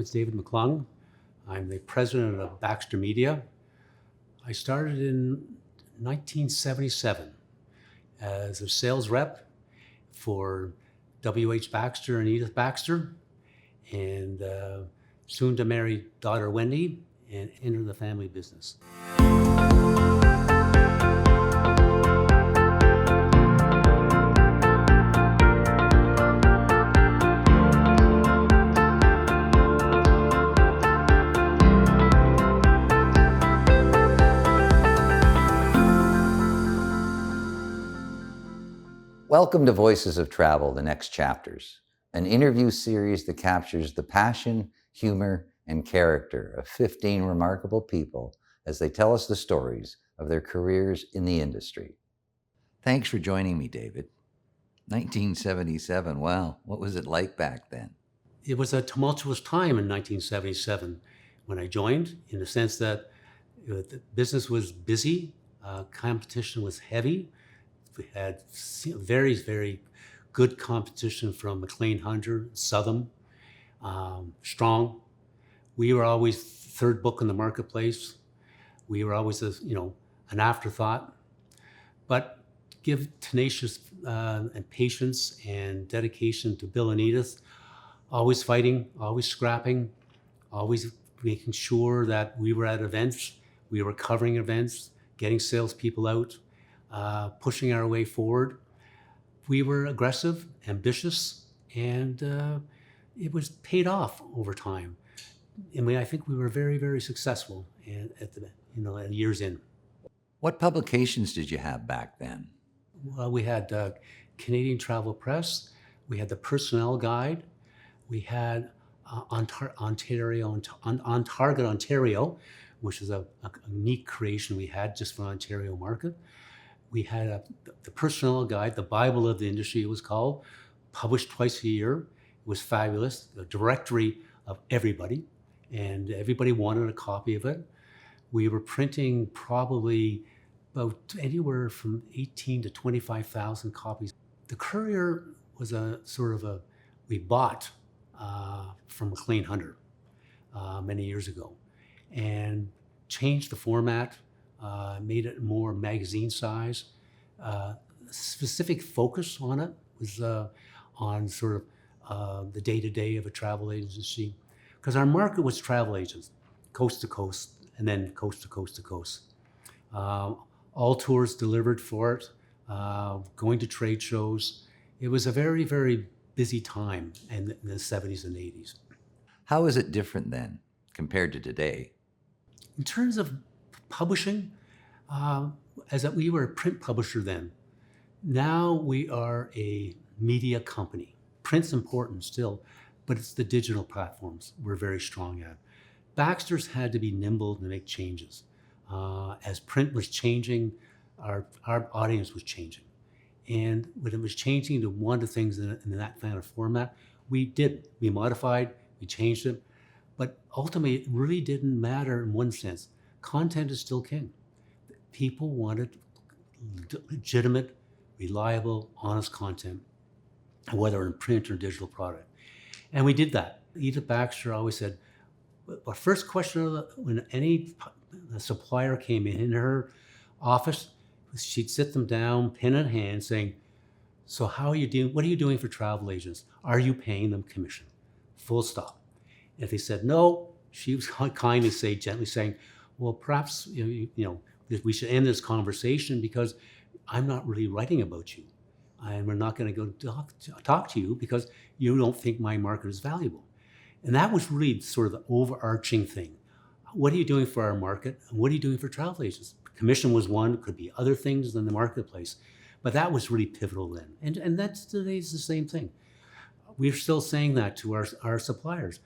is David McClung. I'm the president of Baxter Media. I started in 1977 as a sales rep for W.H. Baxter and Edith Baxter, and soon to marry daughter Wendy and enter the family business. Welcome to Voices of Travel, The Next Chapters, an interview series that captures the passion, humor, and character of 15 remarkable people as they tell us the stories of their careers in the industry. Thanks for joining me, David. 1977, wow, what was it like back then? It was a tumultuous time in 1977 when I joined, in the sense that the business was busy, competition was heavy. We had very, very good competition from McLean Hunter, Southam, Strong. We were always third book in the marketplace. We were always an afterthought. But give tenacious and patience and dedication to Bill and Edith, always fighting, always scrapping, always making sure that we were at events, we were covering events, getting salespeople out, pushing our way forward. We were aggressive, ambitious, and it was paid off over time. I think we were very, very successful at years in. What publications did you have back then? Well, we had Canadian Travel Press, we had the Personnel Guide, we had On Target Ontario, which is a unique creation we had just for the Ontario market. We had the Personnel Guide, the Bible of the industry it was called, published twice a year. It was fabulous, a directory of everybody, and everybody wanted a copy of it. We were printing probably about anywhere from 18 to 25,000 copies. The Courier was we bought from McLean Hunter many years ago, and changed the format, made it more magazine size. Specific focus on it was on the day-to-day of a travel agency, because our market was travel agents, coast to coast, and then coast to coast to coast. All tours delivered for it, going to trade shows. It was a very, very busy time in the 70s and 80s. How is it different then compared to today? In terms of publishing, we were a print publisher then. Now we are a media company. Print's important still, but it's the digital platforms we're very strong at. Baxter's had to be nimble to make changes. As print was changing, our audience was changing. And when it was changing to one of the things in that kind of format, we modified, we changed it. But ultimately, it really didn't matter in one sense. Content is still king. People wanted legitimate, reliable, honest content, whether in print or digital product. And we did that. Edith Baxter always said, our first question when any supplier came in her office, she'd sit them down, pen in hand, saying, so how are you doing? What are you doing for travel agents? Are you paying them commission? Full stop. If they said no, she was gently saying, well, perhaps we should end this conversation because I'm not really writing about you, and we're not going to go talk to you because you don't think my market is valuable. And that was really sort of the overarching thing. What are you doing for our market, and what are you doing for travel agents? Commission was one, could be other things in the marketplace, but that was really pivotal then. And that's today's the same thing. We're still saying that to our suppliers.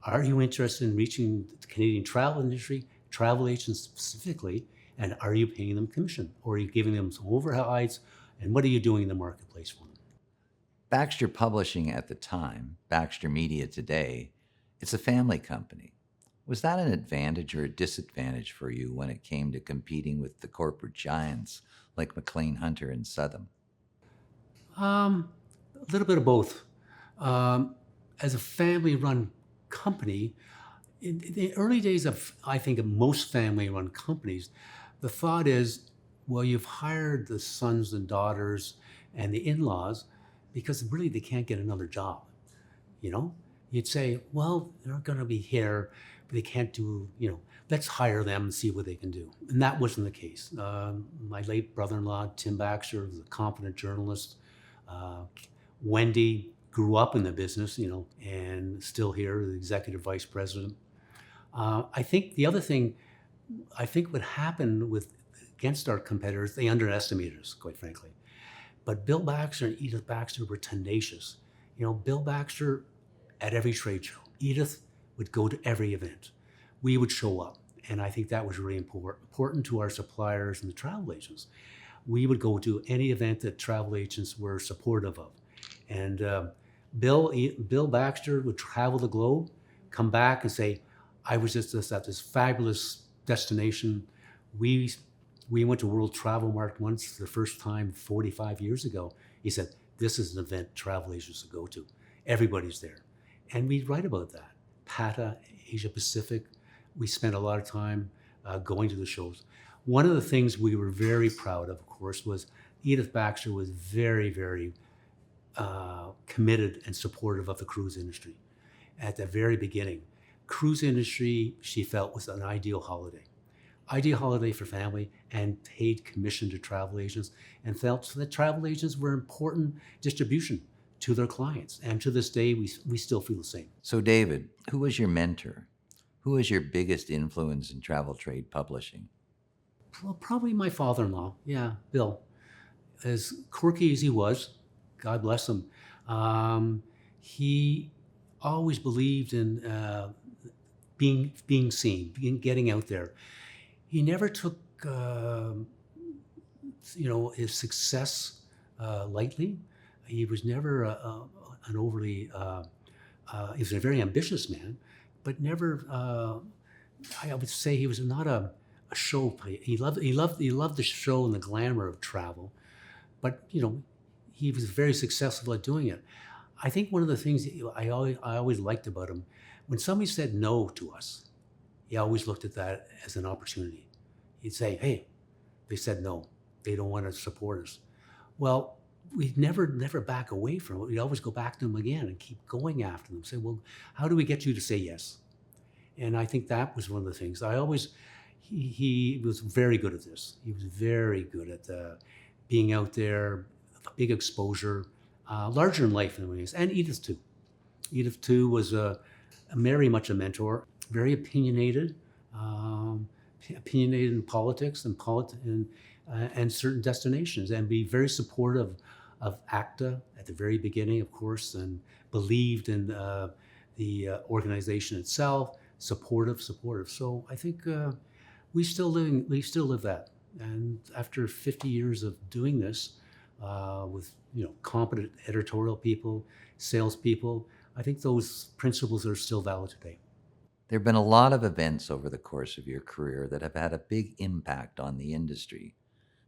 Are you interested in reaching the Canadian travel industry, travel agents specifically, and are you paying them commission? Or are you giving them some overrides? And what are you doing in the marketplace for them? Baxter Publishing at the time, Baxter Media today, it's a family company. Was that an advantage or a disadvantage for you when it came to competing with the corporate giants like McLean Hunter and Southam? A little bit of both. As a family-run company, in the early days of, I think, of most family-run companies, the thought is, well, you've hired the sons and daughters and the in-laws because really they can't get another job. You know, you'd say, well, they're going to be here, but they can't do, let's hire them and see what they can do. And that wasn't the case. My late brother-in-law, Tim Baxter, was a competent journalist. Wendy grew up in the business, and still here, the executive vice president. I think the other thing, what happened against our competitors, they underestimated us, quite frankly. But Bill Baxter and Edith Baxter were tenacious. Bill Baxter at every trade show. Edith would go to every event. We would show up. And I think that was really important to our suppliers and the travel agents. We would go to any event that travel agents were supportive of. And Bill Baxter would travel the globe, come back and say, I was just at this fabulous destination. We went to World Travel Mart once, the first time 45 years ago. He said, this is an event travel agents to go to. Everybody's there. And we'd write about that. PATA, Asia Pacific, we spent a lot of time going to the shows. One of the things we were very proud of course, was Edith Baxter was very, very committed and supportive of the cruise industry. At the very beginning, cruise industry, she felt, was an ideal holiday. Ideal holiday for family, and paid commission to travel agents, and felt that travel agents were important distribution to their clients. And to this day, we still feel the same. So David, who was your mentor? Who was your biggest influence in travel trade publishing? Well, probably my father-in-law, Bill. As quirky as he was, God bless him, he always believed in being seen, getting out there. He never took, his success lightly. He was never an overly, he was a very ambitious man, but never, I would say he was not a show play. He loved the show and the glamour of travel, but he was very successful at doing it. I think one of the things that I always liked about him, when somebody said no to us, he always looked at that as an opportunity. He'd say, hey, they said no. They don't want to support us. Well, we'd never back away from it. We'd always go back to them again and keep going after them. Say, well, how do we get you to say yes? And I think that was one of the things. He was very good at this. He was very good at being out there, big exposure, larger in life in ways. And Edith too. Edith too was very much a mentor, very opinionated in politics and certain destinations, and be very supportive of ACTA at the very beginning, of course, and believed in the organization itself. Supportive. So I think we still live that. And after 50 years of doing this, with competent editorial people, salespeople, I think those principles are still valid today. There have been a lot of events over the course of your career that have had a big impact on the industry,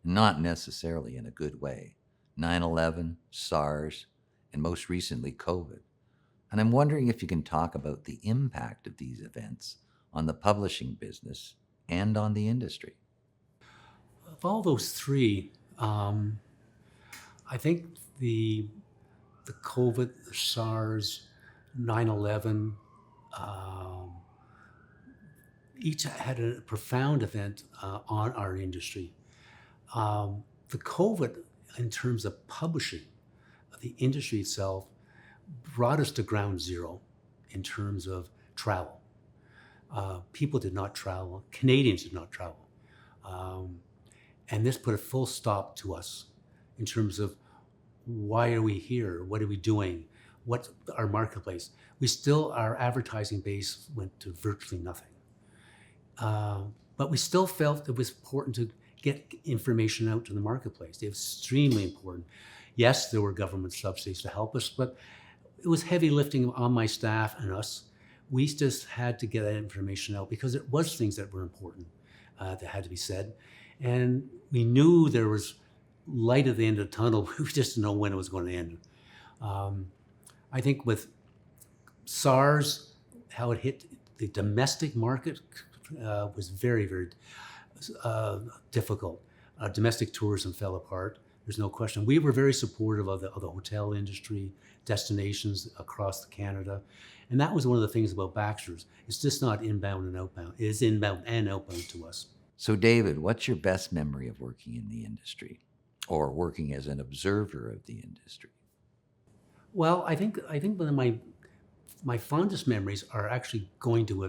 not necessarily in a good way. 9/11, SARS, and most recently COVID. And I'm wondering if you can talk about the impact of these events on the publishing business and on the industry. Of all those three, I think the COVID, the SARS, 9/11, each had a profound event on our industry. The COVID, in terms of publishing, the industry itself, brought us to ground zero in terms of travel. People did not travel. Canadians did not travel. And this put a full stop to us in terms of why are we here? What are we doing? What's our marketplace? Our advertising base went to virtually nothing. But we still felt it was important to get information out to the marketplace. It was extremely important. Yes, there were government subsidies to help us, but it was heavy lifting on my staff and us. We just had to get that information out because it was things that were important that had to be said. And we knew there was light at the end of the tunnel. We just didn't know when it was going to end. I think with SARS, how it hit the domestic market was very, very difficult. Domestic tourism fell apart. There's no question. We were very supportive of the hotel industry, destinations across Canada. And that was one of the things about Baxter's. It's just not inbound and outbound. It is inbound and outbound to us. So, David, what's your best memory of working in the industry or working as an observer of the industry? Well, I think one of my fondest memories are actually going to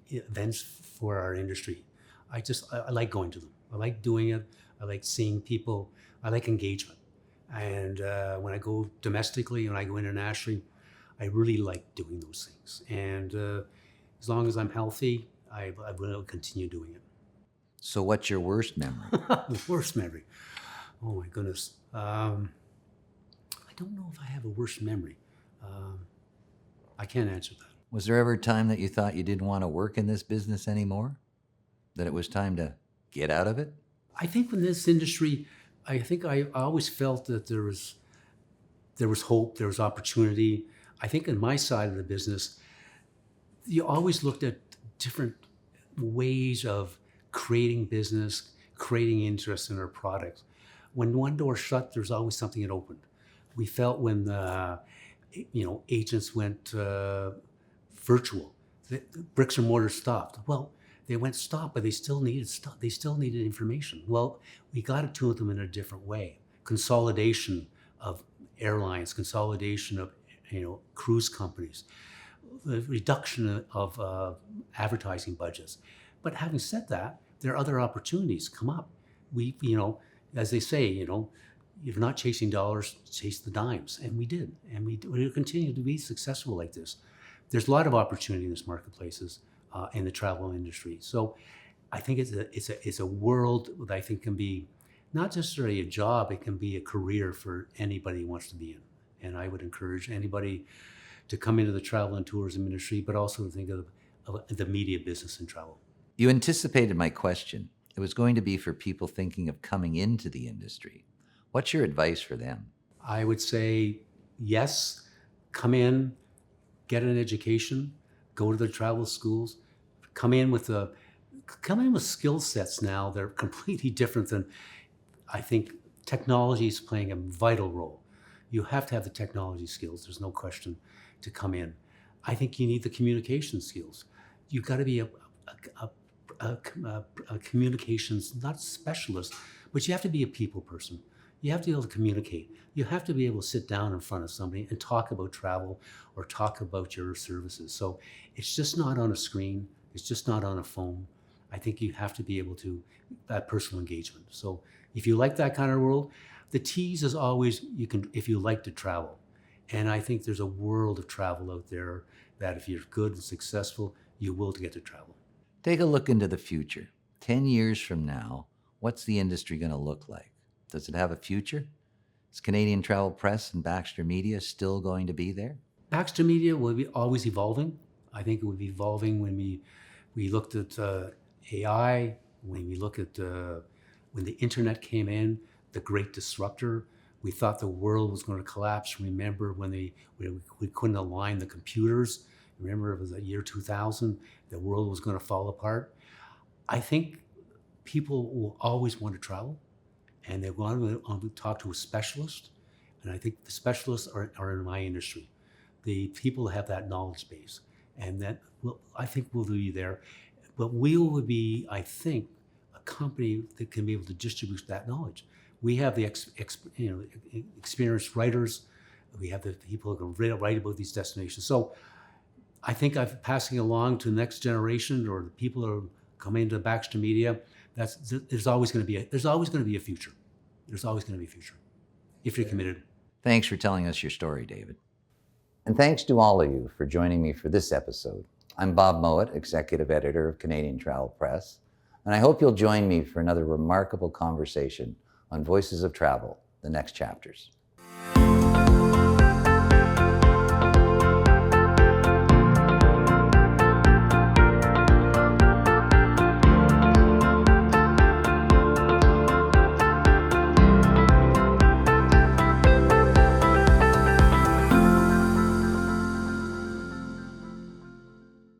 events for our industry. I like going to them. I like doing it. I like seeing people. I like engagement. And when I go domestically and I go internationally, I really like doing those things. And as long as I'm healthy, I will continue doing it. So what's your worst memory? The worst memory? Oh my goodness. I don't know if I have a worst memory. I can't answer that. Was there ever a time that you thought you didn't want to work in this business anymore? That it was time to get out of it? I think in this industry, I always felt that there was hope, there was opportunity. I think in my side of the business, you always looked at different ways of creating business, creating interest in our products. When one door shut, there's always something that opened. We felt when agents went virtual, the bricks and mortar stopped. Well, they went stop, but they still needed information. Well, we got it to them in a different way. Consolidation of airlines, consolidation of cruise companies, the reduction of advertising budgets. But having said that, there are other opportunities come up. We, as they say, if not chasing dollars, chase the dimes, and we did, and we continue to be successful like this. There's a lot of opportunity in this marketplaces in the travel industry. So I think it's a world that I think can be not just really a job, it can be a career for anybody who wants to be in. And I would encourage anybody to come into the travel and tourism industry, but also to think of the media business and travel. You anticipated my question. It was going to be for people thinking of coming into the industry. What's your advice for them? I would say, yes, come in, get an education, go to the travel schools, come in with skill sets now that are completely different than, I think technology is playing a vital role. You have to have the technology skills, there's no question, to come in. I think you need the communication skills. You've got to be a communications, not specialist, but you have to be a people person. You have to be able to communicate. You have to be able to sit down in front of somebody and talk about travel or talk about your services. So it's just not on a screen. It's just not on a phone. I think you have to be able to, that personal engagement. So if you like that kind of world, the tease is always, if you like to travel. And I think there's a world of travel out there that if you're good and successful, you will get to travel. Take a look into the future. 10 years from now, what's the industry going to look like? Does it have a future? Is Canadian Travel Press and Baxter Media still going to be there? Baxter Media will be always evolving. I think it would be evolving when we looked at AI, when we look at when the internet came in, the great disruptor. We thought the world was going to collapse. Remember when we couldn't align the computers? Remember it was the year 2000, the world was going to fall apart. I think people will always want to travel, and they want to talk to a specialist. And I think the specialists are in my industry. The people have that knowledge base, and that I think we'll be there. But we will be, I think, a company that can be able to distribute that knowledge. We have the experienced writers. We have the people who can write about these destinations. So I think I'm passing along to the next generation, or the people who are coming into Baxter Media. There's always going to be a future. There's always going to be a future if you're committed. Thanks for telling us your story, David. And thanks to all of you for joining me for this episode. I'm Bob Mowat, Executive Editor of Canadian Travel Press, and I hope you'll join me for another remarkable conversation on Voices of Travel, the next chapters.